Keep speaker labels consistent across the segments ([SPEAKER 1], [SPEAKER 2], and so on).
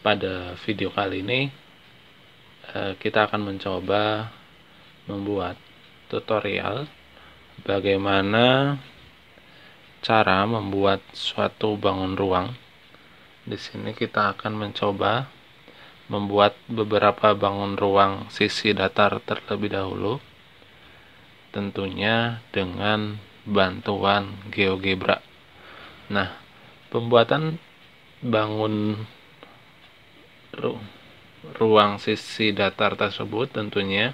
[SPEAKER 1] Pada video kali ini kita akan mencoba membuat tutorial bagaimana cara membuat suatu bangun ruang. Di sini kita akan mencoba membuat beberapa bangun ruang sisi datar terlebih dahulu, tentunya dengan bantuan GeoGebra. Nah, pembuatan bangun ruang sisi datar tersebut tentunya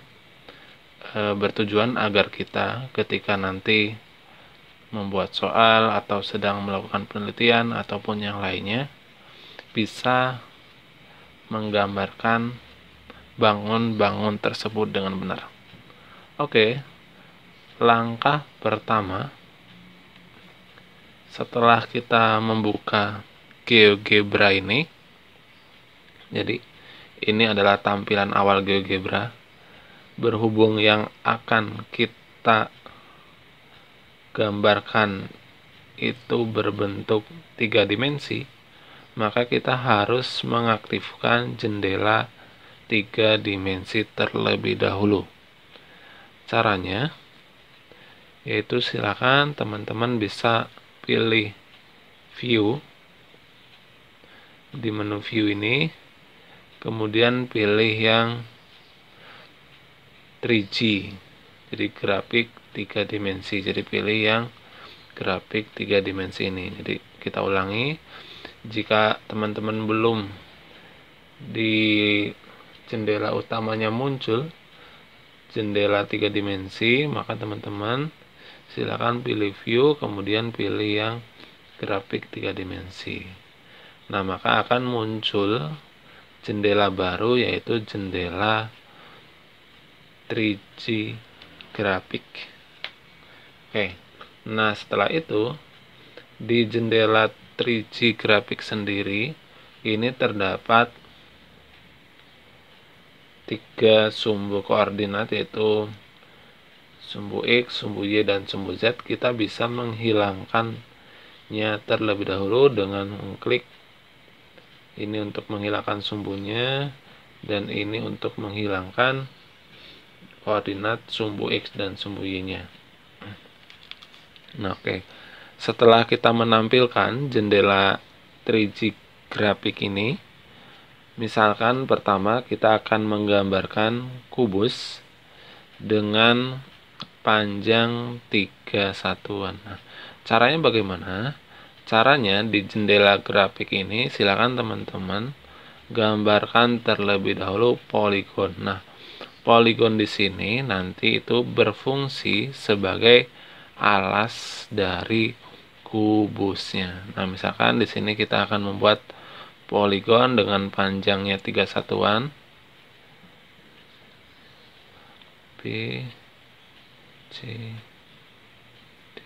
[SPEAKER 1] bertujuan agar kita ketika nanti membuat soal atau sedang melakukan penelitian ataupun yang lainnya bisa menggambarkan bangun-bangun tersebut dengan benar. Oke, langkah pertama setelah kita membuka GeoGebra ini, jadi ini adalah tampilan awal GeoGebra. Berhubung yang akan kita gambarkan itu berbentuk 3 dimensi, maka kita harus mengaktifkan jendela 3 dimensi terlebih dahulu. Caranya yaitu silakan teman-teman bisa pilih view di menu view ini, kemudian pilih yang 3G, jadi grafik 3 dimensi. Jadi pilih yang grafik 3 dimensi ini. Jadi kita ulangi, jika teman-teman belum di jendela utamanya muncul jendela 3 dimensi, maka teman-teman silakan pilih view, kemudian pilih yang grafik 3 dimensi. Nah, maka akan muncul jendela baru, yaitu jendela 3G grafik. Oke, nah setelah itu di jendela 3G grafik sendiri ini terdapat 3 sumbu koordinat, yaitu sumbu X, sumbu Y, dan sumbu Z. Kita bisa menghilangkannya terlebih dahulu dengan mengklik ini untuk menghilangkan sumbunya, dan ini untuk menghilangkan koordinat sumbu X dan sumbu Y-nya. Nah, oke. Setelah kita menampilkan jendela 3G grafik ini, misalkan pertama kita akan menggambarkan kubus dengan panjang 3 satuan. Nah, caranya bagaimana? Caranya di jendela grafik ini silakan teman-teman gambarkan terlebih dahulu poligon. Nah, poligon di sini nanti itu berfungsi sebagai alas dari kubusnya. Nah, misalkan di sini kita akan membuat poligon dengan panjangnya 3 satuan. B, C, D.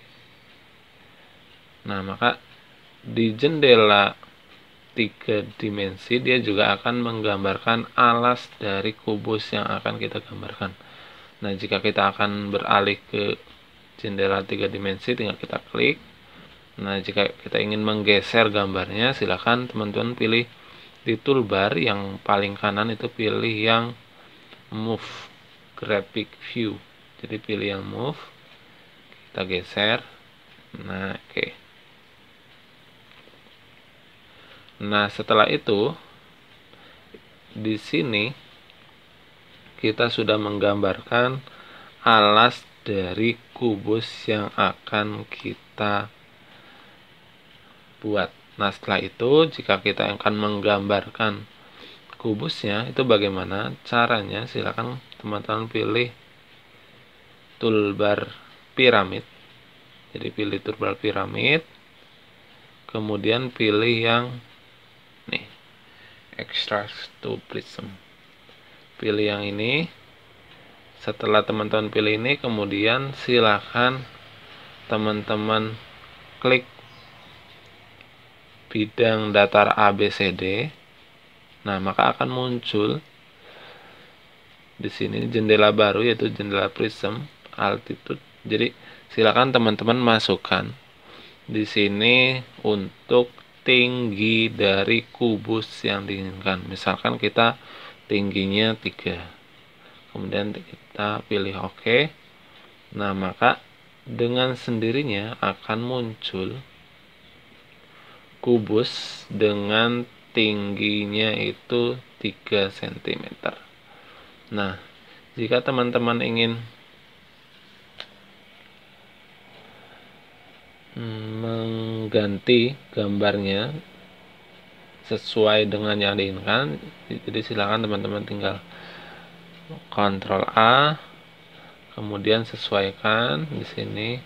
[SPEAKER 1] Nah, maka di jendela 3 dimensi dia juga akan menggambarkan alas dari kubus yang akan kita gambarkan. Nah, jika kita akan beralih ke jendela 3 dimensi, tinggal kita klik. Nah, jika kita ingin menggeser gambarnya, silakan teman-teman pilih di toolbar yang paling kanan itu pilih yang move graphic view. Jadi pilih yang move, kita geser. Nah, oke. Nah, setelah itu di sini kita sudah menggambarkan alas dari kubus yang akan kita buat. Nah, setelah itu jika kita akan menggambarkan kubusnya, itu bagaimana caranya? Silakan teman-teman pilih toolbar piramid. Jadi pilih toolbar piramid, kemudian pilih yang nih, extract to prism. Pilih yang ini. Setelah teman-teman pilih ini, kemudian silakan teman-teman klik bidang datar ABCD. Nah, maka akan muncul di sini jendela baru, yaitu jendela prism altitude. Jadi silakan teman-teman masukkan di sini untuk tinggi dari kubus yang diinginkan. Misalkan kita tingginya 3. Kemudian kita pilih OK. Nah, maka dengan sendirinya akan muncul kubus dengan tingginya itu 3 cm. Nah, jika teman-teman ingin mengganti gambarnya sesuai dengan yang diinginkan, jadi silakan teman-teman tinggal Ctrl A, kemudian sesuaikan di sini.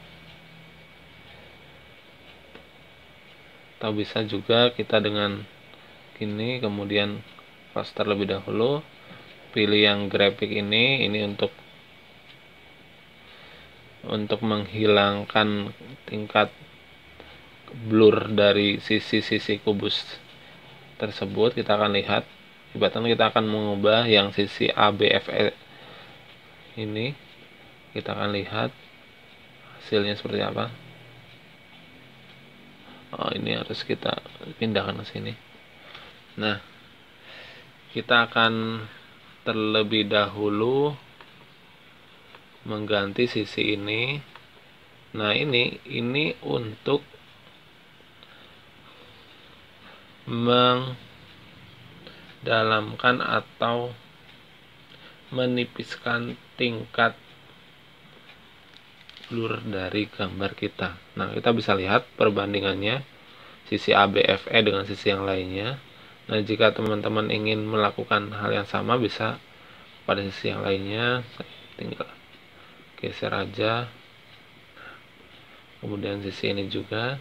[SPEAKER 1] Atau bisa juga kita dengan gini, kemudian close terlebih dahulu, pilih yang grafik ini untuk menghilangkan tingkat blur dari sisi-sisi kubus tersebut. Kita akan lihat, ibaratnya kita akan mengubah yang sisi ABFE ini. Kita akan lihat hasilnya seperti apa. Oh, ini harus kita pindahkan ke sini. Nah, kita akan terlebih dahulu mengganti sisi ini. Nah, ini untuk mendalamkan atau menipiskan tingkat blur dari gambar kita. Nah, kita bisa lihat perbandingannya sisi ABFE dengan sisi yang lainnya. Nah, jika teman-teman ingin melakukan hal yang sama, bisa pada sisi yang lainnya, tinggal geser aja. Kemudian sisi ini juga.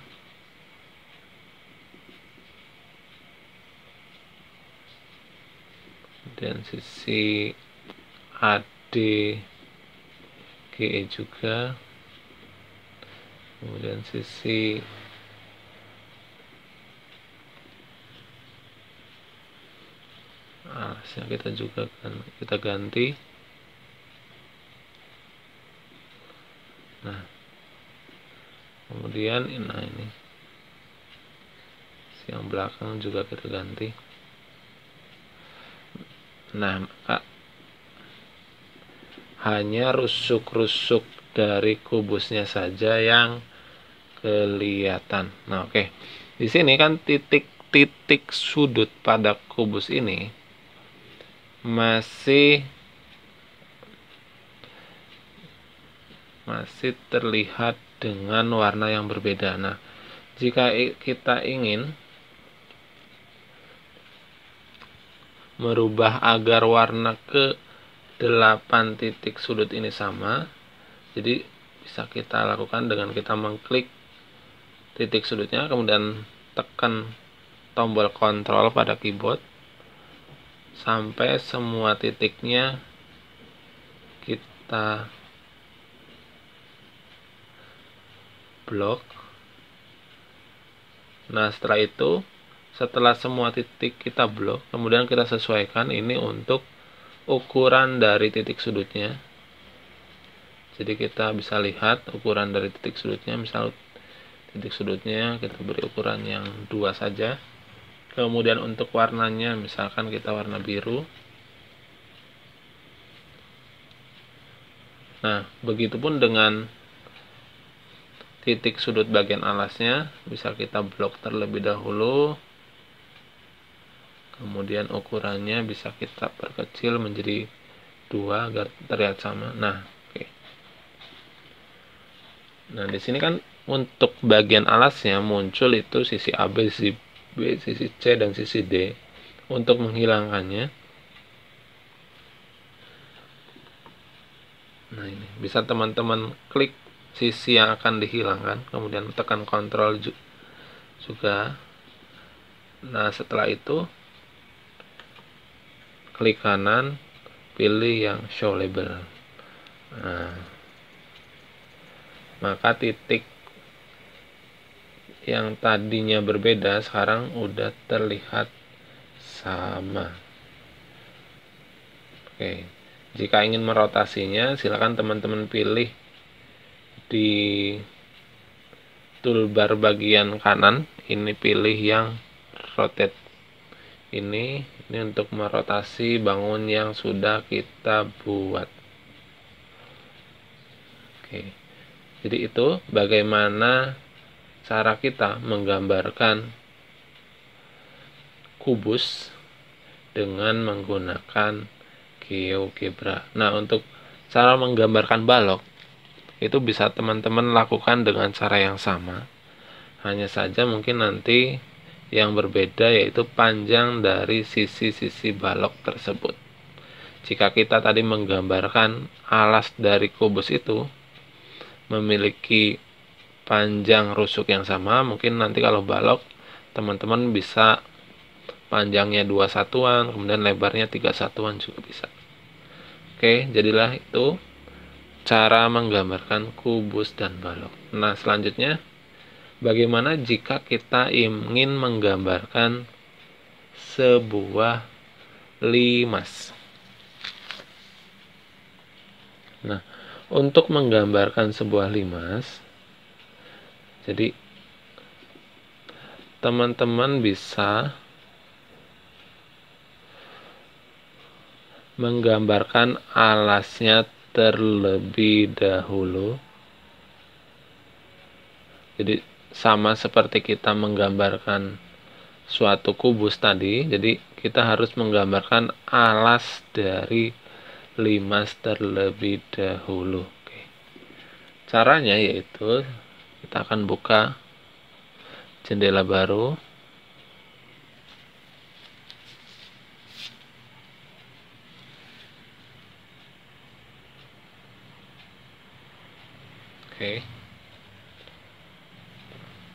[SPEAKER 1] Dan sisi ADGE juga. Kemudian sisi alasnya kita ganti. Nah, kemudian ini yang belakang juga kita ganti. Nah, maka hanya rusuk-rusuk dari kubusnya saja yang kelihatan. Nah, oke. Di sini kan titik-titik sudut pada kubus ini masih terlihat dengan warna yang berbeda. Nah, jika kita ingin merubah agar warna ke 8 titik sudut ini sama, jadi bisa kita lakukan dengan kita mengklik titik sudutnya, kemudian tekan tombol kontrol pada keyboard sampai semua titiknya kita blok. Nah, setelah semua titik kita blok, kemudian kita sesuaikan ini untuk ukuran dari titik sudutnya. Jadi kita bisa lihat ukuran dari titik sudutnya. Misal titik sudutnya kita beri ukuran yang 2 saja. Kemudian untuk warnanya, misalkan kita warna biru. Nah, begitupun dengan titik sudut bagian alasnya, bisa kita blok terlebih dahulu. Kemudian ukurannya bisa kita perkecil menjadi 2 agar terlihat sama. Nah, oke. Nah, di sini kan untuk bagian alasnya muncul itu sisi A, B, sisi B, sisi C, dan sisi D. Untuk menghilangkannya, nah ini bisa teman-teman klik sisi yang akan dihilangkan, kemudian tekan Ctrl juga. Nah, setelah itu klik kanan, pilih yang show label. Nah, maka titik yang tadinya berbeda sekarang udah terlihat sama. Oke, jika ingin merotasinya, silakan teman-teman pilih di toolbar bagian kanan ini pilih yang rotate. Ini untuk merotasi bangun yang sudah kita buat. Oke. Jadi itu bagaimana cara kita menggambarkan kubus dengan menggunakan GeoGebra. Nah, untuk cara menggambarkan balok itu bisa teman-teman lakukan dengan cara yang sama. Hanya saja mungkin nanti yang berbeda yaitu panjang dari sisi-sisi balok tersebut. Jika kita tadi menggambarkan alas dari kubus itu memiliki panjang rusuk yang sama, mungkin nanti kalau balok teman-teman bisa panjangnya 2 satuan, kemudian lebarnya 3 satuan juga bisa. Oke, jadilah itu cara menggambarkan kubus dan balok. Nah, selanjutnya bagaimana jika kita ingin menggambarkan sebuah limas? Nah, untuk menggambarkan sebuah limas, jadi teman-teman bisa menggambarkan alasnya terlebih dahulu. Jadi sama seperti kita menggambarkan suatu kubus tadi, jadi kita harus menggambarkan alas dari limas terlebih dahulu. Oke. Caranya yaitu kita akan buka jendela baru. Oke.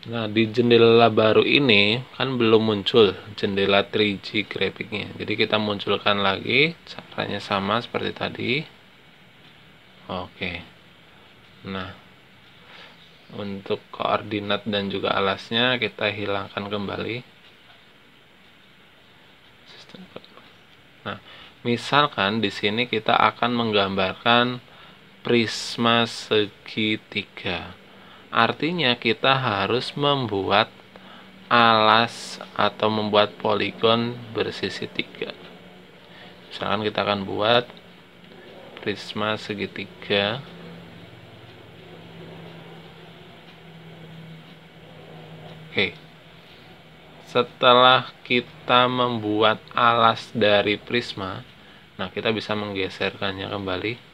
[SPEAKER 1] Nah, di jendela baru ini kan belum muncul jendela 3G graphicnya. Jadi kita munculkan lagi, caranya sama seperti tadi. Oke. Nah, untuk koordinat dan juga alasnya kita hilangkan kembali. Nah, misalkan di sini kita akan menggambarkan prisma segitiga. Artinya kita harus membuat alas atau membuat poligon bersisi 3. Misalkan kita akan buat prisma segitiga. Oke. Setelah kita membuat alas dari prisma, nah kita bisa menggeserkannya kembali.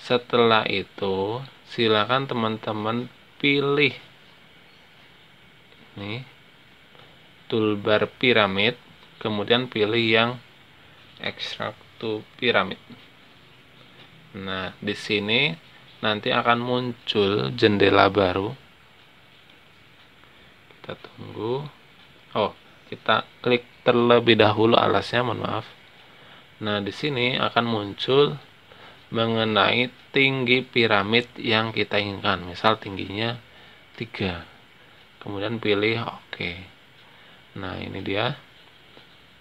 [SPEAKER 1] Setelah itu, silakan teman-teman pilih ini toolbar piramid, kemudian pilih yang extract to pyramid. Nah, di sini nanti akan muncul jendela baru. Kita tunggu. Oh, kita klik terlebih dahulu alasnya, mohon maaf. Nah, di sini akan muncul mengenai tinggi piramid yang kita inginkan. Misal tingginya 3. Kemudian pilih oke. Nah, ini dia.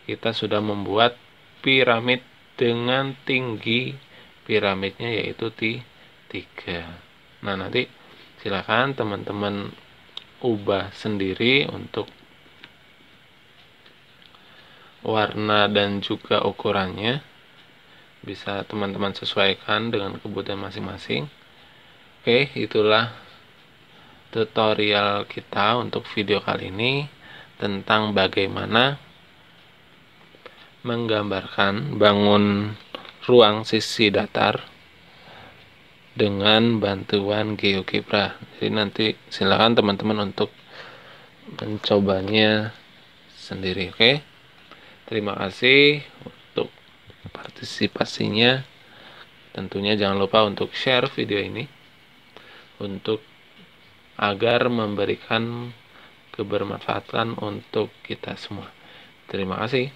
[SPEAKER 1] Kita sudah membuat piramid dengan tinggi piramidnya yaitu 3. Nah, nanti silakan teman-teman ubah sendiri untuk warna dan juga ukurannya. Bisa teman-teman sesuaikan dengan kebutuhan masing-masing. Oke, itulah tutorial kita untuk video kali ini tentang bagaimana menggambarkan bangun ruang sisi datar dengan bantuan GeoGebra. Jadi nanti silakan teman-teman untuk mencobanya sendiri. Oke, terima kasih untuk partisipasinya. Tentunya jangan lupa untuk share video ini untuk agar memberikan kebermanfaatan untuk kita semua. Terima kasih.